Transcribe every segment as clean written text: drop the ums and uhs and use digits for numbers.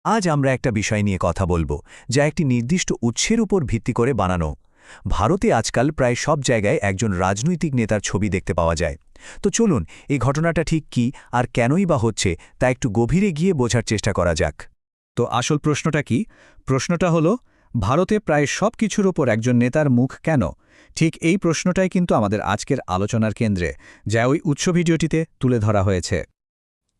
আজ আমরা একটা বিষয় নিয়ে কথা বলবো, যা একটি নির্দিষ্ট উৎসের উপর ভিত্তি করে বানানো। ভারতে আজকাল প্রায় সব জায়গায় একজন রাজনৈতিক নেতার ছবি দেখতে পাওয়া যায়। তো চলুন এই ঘটনাটা ঠিক কি আর কেনই বা হচ্ছে তা একটু গভীরে গিয়ে বোঝার চেষ্টা করা যাক। তো আসল প্রশ্নটা কি? প্রশ্নটা হলো, ভারতে প্রায় সব কিছুর ওপর একজন নেতার মুখ কেন? ঠিক এই প্রশ্নটাই কিন্তু আমাদের আজকের আলোচনার কেন্দ্রে, যা ওই উৎস ভিডিওটিতে তুলে ধরা হয়েছে।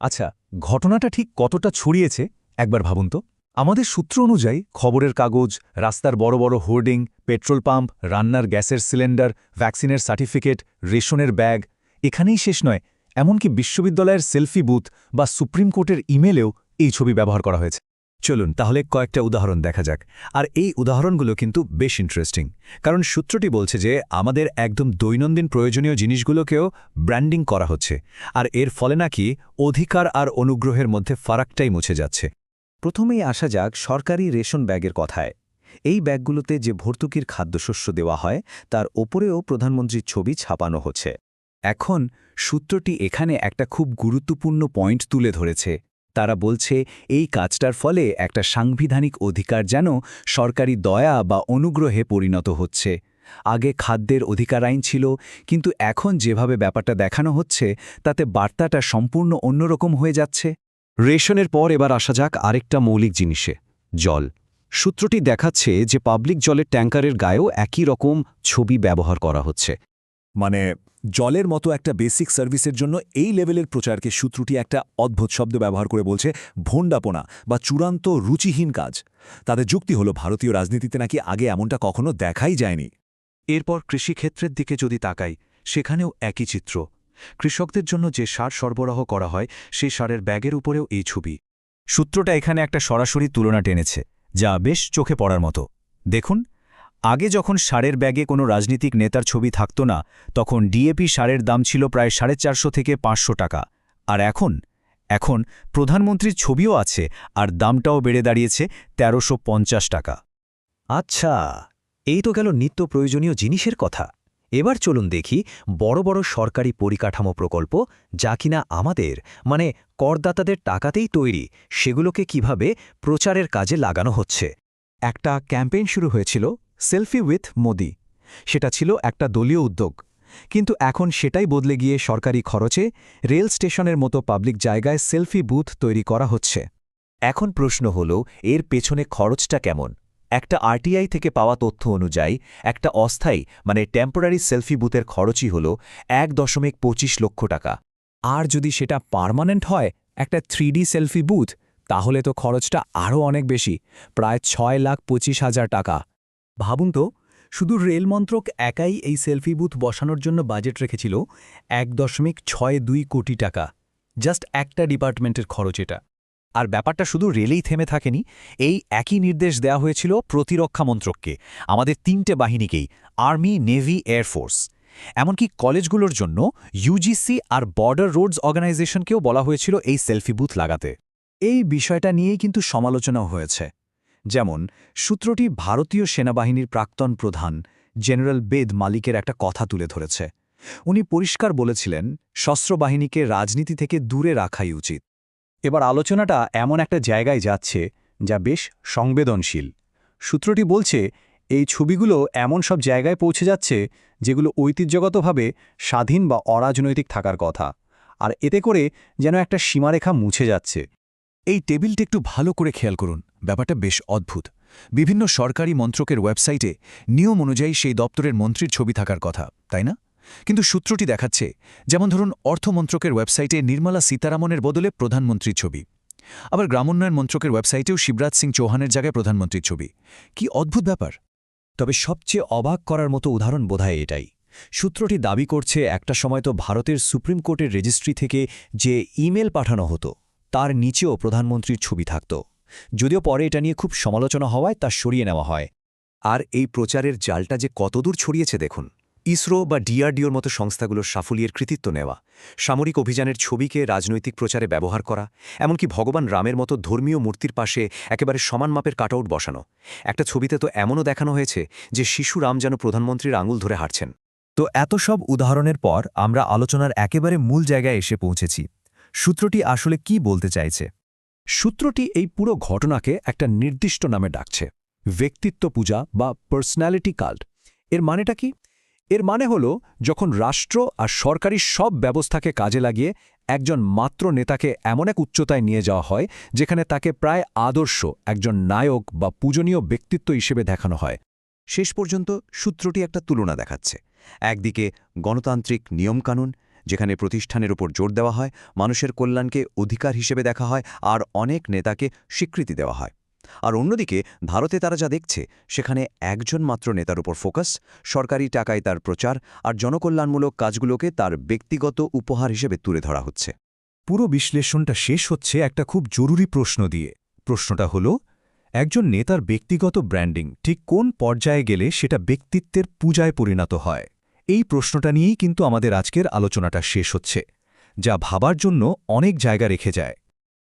আচ্ছা, ঘটনাটা ঠিক কতটা ছড়িয়েছে একবার ভাবুন তো। আমাদের সূত্র অনুযায়ী খবরের কাগজ, রাস্তার বড় বড় হোর্ডিং, পেট্রোল পাম্প, রান্নার গ্যাসের সিলিন্ডার, ভ্যাকসিনের সার্টিফিকেট, রেশনের ব্যাগ, এখানেই শেষ নয়, এমনকি বিশ্ববিদ্যালয়ের সেলফি বুথ বা সুপ্রিম কোর্টের ইমেলেও এই ছবি ব্যবহার করা হয়েছে। চলুন তাহলে কয়েকটা উদাহরণ দেখা যাক। আর এই উদাহরণগুলো কিন্তু বেশ ইন্টারেস্টিং, কারণ সূত্রটি বলছে যে আমাদের একদম দৈনন্দিন প্রয়োজনীয় জিনিসগুলোকেও ব্র্যান্ডিং করা হচ্ছে, আর এর ফলে নাকি অধিকার আর অনুগ্রহের মধ্যে ফারাকটাই মুছে যাচ্ছে। প্রথমেই আসা যাক সরকারি রেশন ব্যাগের কথায়। এই ব্যাগগুলোতে যে ভর্তুকির খাদ্যশস্য দেওয়া হয় তার ওপরেও প্রধানমন্ত্রীর ছবি ছাপানো হচ্ছে। এখন সূত্রটি এখানে একটা খুব গুরুত্বপূর্ণ পয়েন্ট তুলে ধরেছে। তারা বলছে এই কাজটার ফলে একটা সাংবিধানিক অধিকার যেন সরকারি দয়া বা অনুগ্রহে পরিণত হচ্ছে। আগে খাদ্যের অধিকার আইন ছিল, কিন্তু এখন যেভাবে ব্যাপারটা দেখানো হচ্ছে তাতে বার্তাটা সম্পূর্ণ অন্যরকম হয়ে যাচ্ছে। রেশনের পর এবার আসা যাক আরেকটা মৌলিক জিনিসে, জল। সূত্রটি দেখাচ্ছে যে পাবলিক জলের ট্যাঙ্কারের গায়েও একই রকম ছবি ব্যবহার করা হচ্ছে। মানে জলের মতো একটা বেসিক সার্ভিসের জন্য এই লেভেলের প্রচারকে সূত্রটি একটা অদ্ভুত শব্দ ব্যবহার করে বলছে ভোন্ডাপোনা বা চূড়ান্ত রুচিহীন কাজ। তাদের যুক্তি হলো ভারতীয় রাজনীতিতে নাকি আগে এমনটা কখনো দেখাই যায়নি। এরপর কৃষিক্ষেত্রের দিকে যদি তাকাই, সেখানেও একই চিত্র। কৃষকদের জন্য যে সার সরবরাহ করা হয় সেই সারের ব্যাগের উপরেও এই ছবি। সূত্রটা এখানে একটা সরাসরি তুলনা টেনেছে, যা বেশ চোখে পড়ার মতো। দেখুন, আগে যখন সারের ব্যাগে কোনো রাজনীতিক নেতার ছবি থাকত না, তখন ডিএপি সারের দাম ছিল প্রায় 450 থেকে 500 টাকা। আর এখন প্রধানমন্ত্রীর ছবিও আছে, আর দামটাও বেড়ে দাঁড়িয়েছে 1350 টাকা। আচ্ছা, এই তো গেল নিত্য প্রয়োজনীয় জিনিসের কথা। এবার চলুন দেখি বড় বড় সরকারি পরিকাঠামো প্রকল্প, যা কিনা আমাদের মানে করদাতাদের টাকাতেই তৈরি, সেগুলোকে কিভাবে প্রচারের কাজে লাগানো হচ্ছে। একটা ক্যাম্পেইন শুরু হয়েছিল, সেলফি উইথ মোদি। সেটা ছিল একটা দলীয় উদ্যোগ, কিন্তু এখন সেটাই বদলে গিয়ে সরকারি খরচে রেল স্টেশনের মতো পাবলিক জায়গায় সেলফি বুথ তৈরি করা হচ্ছে। এখন প্রশ্ন হল, এর পেছনে খরচটা কেমন? একটা আরটিআই থেকে পাওয়া তথ্য অনুযায়ী একটা অস্থায়ী টেম্পোরারি সেলফি বুথের খরচই হল 1.25 লক্ষ টাকা। আর যদি সেটা পার্মানেন্ট হয়, একটা 3D সেলফি বুথ, তাহলে তো খরচটা আরও অনেক বেশি, প্রায় 6,25,000 টাকা। ভাবুন তো, শুধু রেল মন্ত্রক একাই এই সেলফি বুথ বসানোর জন্য বাজেট রেখেছিল 1.62 কোটি টাকা। জাস্ট একটা ডিপার্টমেন্টের খরচ এটা। আর ব্যাপারটা শুধু রেলেই থেমে থাকেনি, এই একই নির্দেশ দেওয়া হয়েছিল প্রতিরক্ষা মন্ত্রককে, আমাদের 3টে বাহিনীকেই, আর্মি, নেভি, এয়ারফোর্স। এমনকি কলেজগুলোর জন্য ইউজিসি আর বর্ডার রোডস অর্গানাইজেশনকেও বলা হয়েছিল এই সেলফি বুথ লাগাতে। এই বিষয়টা নিয়েই কিন্তু সমালোচনাও হয়েছে। যেমন সূত্রটি ভারতীয় সেনাবাহিনীর প্রাক্তন প্রধান জেনারেল বেদ মালিকের একটা কথা তুলে ধরেছে। উনি পরিষ্কার বলেছিলেন, সশস্ত্রবাহিনীকে রাজনীতি থেকে দূরে রাখাই উচিত। এবার আলোচনাটা এমন একটা জায়গায় যাচ্ছে যা বেশ সংবেদনশীল। সূত্রটি বলছে এই ছবিগুলো এমন সব জায়গায় পৌঁছে যাচ্ছে যেগুলো ঐতিহ্যগতভাবে স্বাধীন বা অরাজনৈতিক থাকার কথা, আর এতে করে যেন একটা সীমারেখা মুছে যাচ্ছে। এই টেবিলটা একটু ভালো করে খেয়াল করুন, ব্যাপারটা বেশ অদ্ভুত। বিভিন্ন সরকারি মন্ত্রকের ওয়েবসাইটে নিয়ম অনুযায়ী সেই দপ্তরের মন্ত্রীর ছবি থাকার কথা, তাই না? কিন্তু সূত্রটি দেখাচ্ছে, যেমন ধরুন অর্থমন্ত্রকের ওয়েবসাইটে নির্মলা সীতারামনের বদলে প্রধানমন্ত্রীর ছবি। আবার গ্রামোন্নয়ন মন্ত্রকের ওয়েবসাইটেও শিবরাজ সিং চৌহানের জায়গায় প্রধানমন্ত্রীর ছবি। কি অদ্ভুত ব্যাপার! তবে সবচেয়ে অবাক করার মতো উদাহরণ বোধহয় এটাই। সূত্রটি দাবি করছে একটা সময় তো ভারতের সুপ্রিম কোর্টের রেজিস্ট্রি থেকে যে ইমেল পাঠানো হতো, তার নিচেও প্রধানমন্ত্রীর ছবি থাকত। যদিও পরে এটা নিয়ে খুব সমালোচনা হওয়ায় তা সরিয়ে নেওয়া হয়। আর এই প্রচারের জালটা যে কতদূর ছড়িয়েছে দেখুন। ইসরো বা ডিআরডিওর মতো সংস্থাগুলোর সাফল্যের কৃতিত্ব নেওয়া, সামরিক অভিযানের ছবিকে রাজনৈতিক প্রচারে ব্যবহার করা, এমনকি ভগবান রামের মতো ধর্মীয় মূর্তির পাশে একেবারে সমান মাপের কাটআউট বসানো। একটা ছবিতে তো এমনও দেখানো হয়েছে যে শিশু রাম যেন প্রধানমন্ত্রীর আঙুল ধরে হাঁটছেন। তো এত সব উদাহরণের পর আমরা আলোচনার একেবারে মূল জায়গায় এসে পৌঁছেছি। সূত্রটি আসলে কি বলতে চাইছে? সূত্রটি এই পুরো ঘটনাকে একটা নির্দিষ্ট নামে ডাকছে, ব্যক্তিত্ব পূজা বা পার্সোনালিটি কাল্ট। এর মানেটা কি? এর মানে হল যখন রাষ্ট্র আর সরকারি সব ব্যবস্থাকে কাজে লাগিয়ে একজন মাত্র নেতাকে এমন এক উচ্চতায় নিয়ে যাওয়া হয় যেখানে তাকে প্রায় আদর্শ একজন নায়ক বা পূজনীয় ব্যক্তিত্ব হিসেবে দেখানো হয়। শেষ পর্যন্ত সূত্রটি একটা তুলনা দেখাচ্ছে। একদিকে গণতান্ত্রিক নিয়মকানুন, যেখানে প্রতিষ্ঠানের উপর জোর দেওয়া হয়, মানুষের কল্যাণকে অধিকার হিসেবে দেখা হয় আর অনেক নেতাকে স্বীকৃতি দেওয়া হয়। আর অন্যদিকে ভারতে তারা যা দেখছে সেখানে একজন মাত্র নেতার উপর ফোকাস, সরকারি টাকায় তার প্রচার আর জনকল্যাণমূলক কাজগুলোকে তার ব্যক্তিগত উপহার হিসেবে তুলে ধরা হচ্ছে। পুরো বিশ্লেষণটা শেষ হচ্ছে একটা খুব জরুরি প্রশ্ন দিয়ে। প্রশ্নটা হলো, একজন নেতার ব্যক্তিগত ব্র্যান্ডিং ঠিক কোন পর্যায়ে গেলে সেটা ব্যক্তিত্বের পূজায় পরিণত হয়? এই প্রশ্নটা নিয়েই কিন্তু আমাদের আজকের আলোচনাটা শেষ হচ্ছে, যা ভাবার জন্য অনেক জায়গা রেখে যায়।